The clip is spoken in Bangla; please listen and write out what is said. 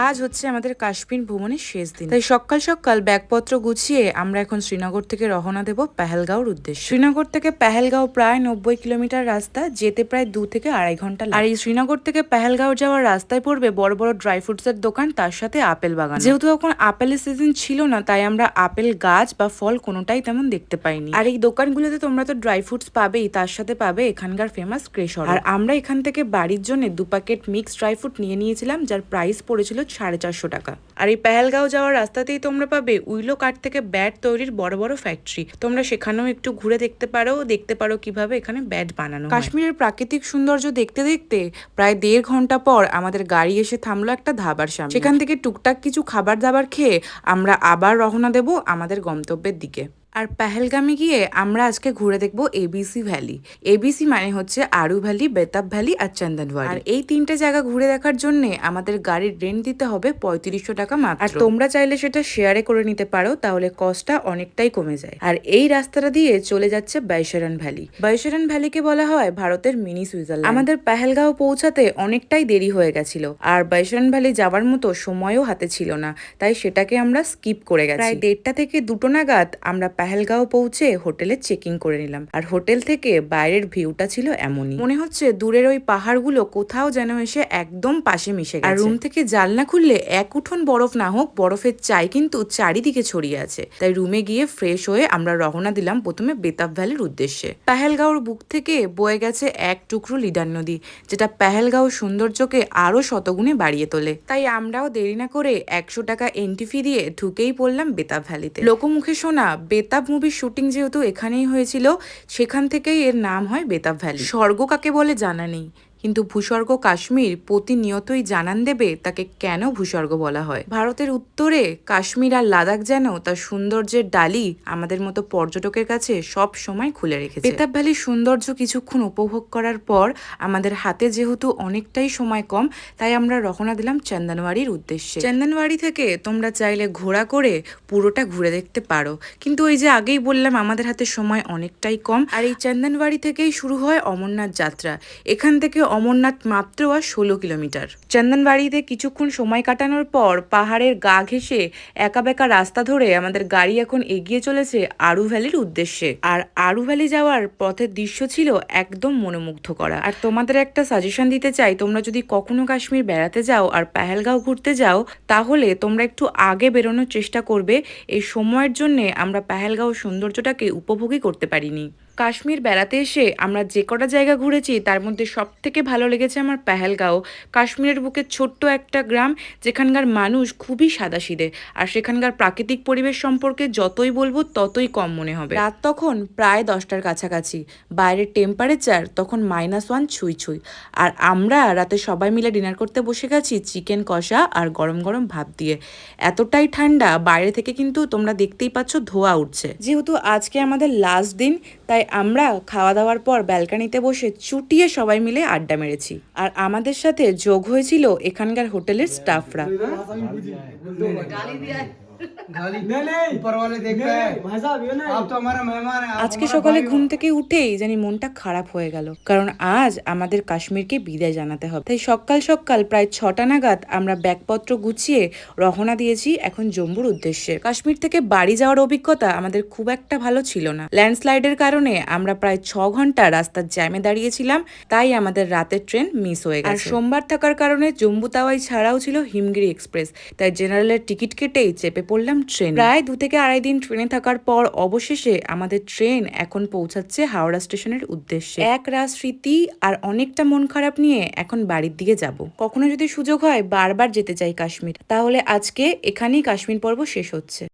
আজ হচ্ছে আমাদের কাশ্মীর ভ্রমণের শেষ দিন, তাই সকাল সকাল ব্যাগপত্র গুছিয়ে আমরা এখন শ্রীনগর থেকে রওনা দেব পেহেলগাঁওর উদ্দেশ্যে। শ্রীনগর থেকে পেহেলগাঁও প্রায় 90 কিলোমিটার রাস্তা, যেতে প্রায় 2 থেকে আড়াই ঘন্টা লাগে। আর এই শ্রীনগর থেকে পেহেলগাঁও যাওয়ার রাস্তায় পড়বে বড় বড় ড্রাই ফ্রুটস এর দোকান, তার সাথে আপেল বাগান। যেহেতু এখন আপেলের সিজন ছিল না, তাই আমরা আপেল গাছ বা ফল কোনোটাই তেমন দেখতে পাইনি। আর এই দোকানগুলোতে তোমরা তো ড্রাই ফ্রুটস পাবেই, তার সাথে পাবে এখানকার ফেমাস ক্রেশর। আর আমরা এখান থেকে বাড়ির জন্য 2 প্যাকেট মিক্স ড্রাই ফ্রুট নিয়ে নিয়েছিলাম, যার প্রাইস পড়েছিল 450 টাকা। আর এই পেহেলগাঁও যাওয়ার রাস্তাতেই তোমরা পাবে উইলো কাঠ থেকে ব্যাট তৈরির বড় বড় ফ্যাক্টরি। তোমরা সেখানেও একটু ঘুরে দেখতে পারো কিভাবে এখানে ব্যাট বানানো হয়। কাশ্মীরের প্রাকৃতিক সৌন্দর্য দেখতে দেখতে প্রায় 1.5 ঘন্টা পর আমাদের গাড়ি এসে থামলো একটা ধাবার সামনে। সেখান থেকে টুকটাক কিছু খাবার দাবার খেয়ে আমরা আবার রওনা দেব আমাদের গন্তব্যের দিকে। আর পেহেলগামে গিয়ে আমরা আজকে ঘুরে দেখবো এবিসি ভ্যালি। এবিসি মানে হচ্ছে আরু ভ্যালি, বেতাব ভ্যালি আর চন্দনওয়াড়ি। আর এই 3টে জায়গা ঘুরে দেখার জন্য আমাদের গাড়ির রেন্ট দিতে হবে 3500 টাকা মাত্র। আর তোমরা চাইলে সেটা শেয়ারে করে নিতে পারো, তাহলে কস্টটা অনেকটাই কমে যায়। আর এই রাস্তাটা দিয়ে চলে যাচ্ছে বৈশরণ ভ্যালি। বৈশরণ ভ্যালিকে বলা হয় ভারতের মিনি সুইজারল্যান্ড। আমাদের পেহেলগাঁও পৌঁছাতে অনেকটাই দেরি হয়ে গেছিল, আর বৈশরণ ভ্যালি যাওয়ার মতো সময়ও হাতে ছিল না, তাই সেটাকে আমরা স্কিপ করে গেছি। প্রায় 1:30 থেকে 2টো নাগাদ আমরা পেহেলগাঁও পৌঁছে হোটেলে চেকিং করে নিলাম। আর হোটেল থেকে বাইরের ভিউটা ছিল এমনই, মনে হচ্ছে দূরের ওই পাহাড়গুলো কোথাও যেন এসে একদম পাশে মিশে গেছে। আর রুম থেকে জানলা খুললে এক উঠোন বরফ না হোক, বরফের চাই কিন্তু চারিদিকে ছড়িয়ে আছে। তাই রুমে গিয়ে ফ্রেশ হয়ে আমরা রওনা দিলাম প্রথমে বেতাব ভ্যালির উদ্দেশ্যে। পেহেলগাঁওর বুক থেকে বয়ে গেছে এক টুকরো লিডার নদী, যেটা পেহেলগাঁও সৌন্দর্যকে আরো শতগুণে বাড়িয়ে তোলে। তাই আমরাও দেরি না করে 100 টাকা এন্ট্রি ফি দিয়ে ঢুকেই পড়লাম বেতাব ভ্যালিতে। লোকমুখে শোনা বেতাব মুভির শুটিং যেহেতু এখানেই হয়েছিল, সেখান থেকেই এর নাম হয় বেতাব ভ্যালি। স্বর্গ কাকে বলে জানা নেই, কিন্তু ভূস্বর্গ কাশ্মীর প্রতিনিয়তই জানান দেবে তাকে কেন ভূস্বর্গ বলা হয়। ভারতের উত্তরে কাশ্মীর আর লাদাখ যেন তার সৌন্দর্যের ডালি আমাদের মতো পর্যটকের কাছে সব সময় খুলে রেখেছে। বেতাব ভ্যালির সৌন্দর্য কিছুক্ষণ উপভোগ করার পর আমাদের হাতে যেহেতু অনেকটাই সময় কম, তাই আমরা রওনা দিলাম চন্দনওয়াড়ির উদ্দেশ্যে। চন্দনওয়াড়ি থেকে তোমরা চাইলে ঘোড়া করে পুরোটা ঘুরে দেখতে পারো, কিন্তু ওই যে আগেই বললাম আমাদের হাতে সময় অনেকটাই কম। আর এই চন্দনওয়াড়ি থেকেই শুরু হয় অমরনাথ যাত্রা। এখান থেকে অমরনাথ মাত্র আর 16 কিলোমিটার। চন্দনওয়াড়িতে কিছুক্ষণ সময় কাটানোর পর পাহাড়ের গা ঘেঁষে একা বেঁকা রাস্তা ধরে আমাদের গাড়ি এখন এগিয়ে চলেছে আরু ভ্যালির উদ্দেশ্যে। আর আরু ভ্যালি যাওয়ার পথের দৃশ্য ছিল একদম মনোমুগ্ধ করা। আর তোমাদের একটা সাজেশন দিতে চাই, তোমরা যদি কখনো কাশ্মীর বেড়াতে যাও আর পেহেলগাঁও ঘুরতে যাও, তাহলে তোমরা একটু আগে বেরোনোর চেষ্টা করবে। এই সময়ের জন্য আমরা পেহেলগাঁও সৌন্দর্যটাকে উপভোগই করতে পারিনি। কাশ্মীর বেড়াতে এসে আমরা যে কটা জায়গা ঘুরেছি তার মধ্যে সব থেকে ভালো লেগেছে আমার পেহেলগাঁও। কাশ্মীরের বুকে ছোট্ট একটা গ্রাম, যেখানকার মানুষ খুবই সাদাসিধে, আর সেখানকার প্রাকৃতিক পরিবেশ সম্পর্কে যতই বলবো ততই কম মনে হবে। রাত তখন প্রায় 10টার কাছাকাছি, বাইরের টেম্পারেচার তখন -1 ছুঁই ছুঁই। আর আমরা রাতে সবাই মিলে ডিনার করতে বসে গেছি চিকেন কষা আর গরম গরম ভাত দিয়ে। এতটাই ঠান্ডা, বাইরে থেকে কিন্তু তোমরা দেখতেই পাচ্ছ ধোঁয়া উঠছে। যেহেতু আজকে আমাদের লাস্ট দিন, তাই আমরা খাওয়া দাওয়ার পর ব্যালকানিতে বসে চুটিয়ে সবাই মিলে আড্ডা মেরেছি। আর আমাদের সাথে যোগ হয়েছিল এখানকার হোটেলের স্টাফরা। আজকে সকালে ঘুম থেকে উঠেই জানি মনটা খারাপ হয়ে গেল, কারণ আজ আমাদের কাশ্মীরকে বিদায় জানাতে হবে। তাই সকাল সকাল প্রায় 6টা নাগাদ আমরা ব্যাগপত্র গুছিয়ে রওনা দিয়েছি এখন জম্মুর উদ্দেশ্যে। কাশ্মীর থেকে বাড়ি যাওয়ার অভিজ্ঞতা আমাদের খুব একটা ভালো ছিল না। ল্যান্ডস্লাইডের কারণে আমরা প্রায় 6 ঘন্টা রাস্তার জ্যামে দাঁড়িয়েছিলাম, তাই আমাদের রাতের ট্রেন মিস হয়ে গেছে। আর সোমবার থাকার কারণে জম্মু তাওয়াই ছাড়াও ছিল হিমগিরি এক্সপ্রেস, তাই জেনারেলের টিকিট কেটেই চেপে পড়লাম ট্রেন। প্রায় 2 থেকে আড়াই দিন ট্রেনে থাকার পর অবশেষে আমাদের ট্রেন এখন পৌঁছাচ্ছে হাওড়া স্টেশনের উদ্দেশ্যে। এক রাত স্মৃতি আর অনেকটা মন খারাপ নিয়ে এখন বাড়ির দিকে যাব। কখনো যদি সুযোগ হয় বারবার যেতে চাই কাশ্মীর। তাহলে আজকে এখানেই কাশ্মীর পর্ব শেষ হচ্ছে।